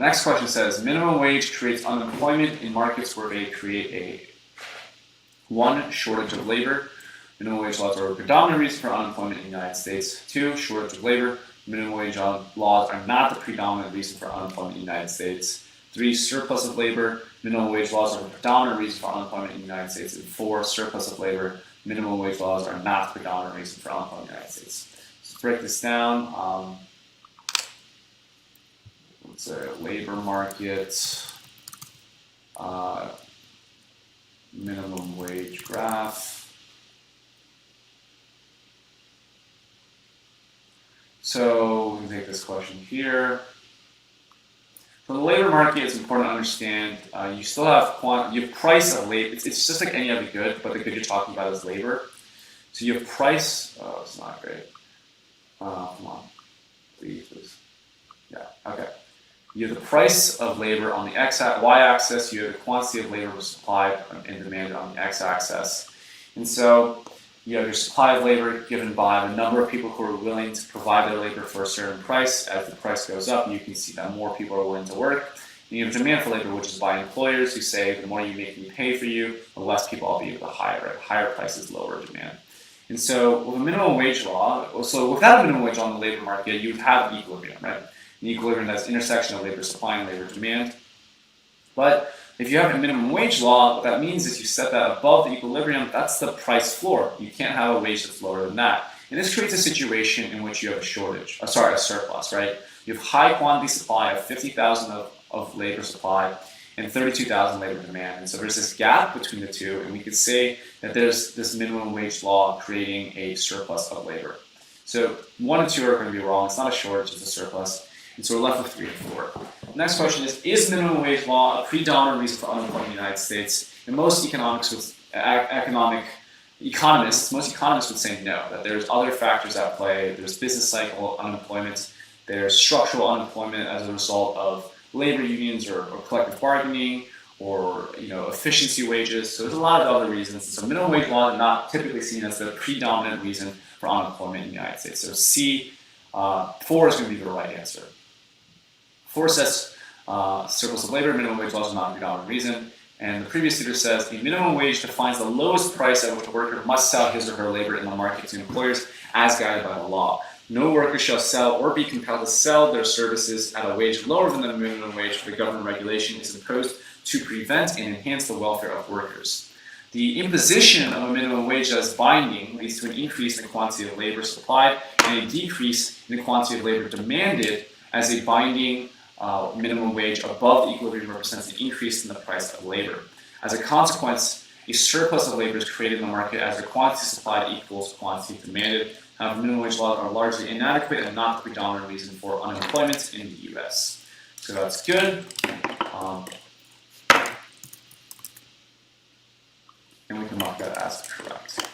The next question says, minimum wage creates unemployment in markets where they create one, shortage of labor. Minimum wage laws are a predominant reason for unemployment in the United States. 2, shortage of labor. Minimum wage laws are not the predominant reason for unemployment in the United States. 3, surplus of labor. Minimum wage laws are the predominant reason for unemployment in the United States. And 4, surplus of labor. Minimum wage laws are not the predominant reason for unemployment in the United States. So let's break this down. Let's say labor market, minimum wage graph. So we can take this question here. For the labor market, it's important to understand you still have you have price of labor. It's just like any other good, but the good you're talking about is labor. So you have price. Oh, it's not great. Come on, please. Yeah. Okay. You have the price of labor on the y-axis. You have the quantity of labor supplied and demanded on the x-axis. And so you have your supply of labor given by the number of people who are willing to provide their labor for a certain price. As the price goes up, you can see that more people are willing to work. And you have demand for labor, which is by employers who say the more you make me pay for you, the less people I'll be able to hire. Right? Higher prices, lower demand. And so with a minimum wage law, so without a minimum wage law in the labor market, you would have equilibrium, right? An equilibrium that's intersection of labor supply and labor demand. But if you have a minimum wage law, what that means is you set that above the equilibrium, that's the price floor. You can't have a wage that's lower than that. And this creates a situation in which you have a surplus, right? You have high quantity supply of 50,000 of labor supply and 32,000 labor demand. And so there's this gap between the two, and we could say that there's this minimum wage law creating a surplus of labor. So 1 and 2 are going to be wrong. It's not a shortage, it's a surplus. And so we're left with 3 and 4. The next question is minimum wage law a predominant reason for unemployment in the United States? And most economists would say no, that there's other factors at play. There's business cycle unemployment, there's structural unemployment as a result of labor unions or collective bargaining or efficiency wages. So there's a lot of other reasons. So minimum wage law is not typically seen as the predominant reason for unemployment in the United States. So C, 4 is going to be the right answer. 4 says surplus of labor, minimum wage laws are not a predominant reason. And the previous tutor says the minimum wage defines the lowest price at which a worker must sell his or her labor in the market to employers as guided by the law. No worker shall sell or be compelled to sell their services at a wage lower than the minimum wage for the government regulation is imposed to prevent and enhance the welfare of workers. The imposition of a minimum wage as binding leads to an increase in the quantity of labor supplied and a decrease in the quantity of labor demanded, as a binding minimum wage above the equilibrium represents an increase in the price of labor. As a consequence, a surplus of labor is created in the market as the quantity supplied equals quantity demanded. However, minimum wage laws are largely inadequate and not the predominant reason for unemployment in the U.S. So that's good. And we can mark that as correct.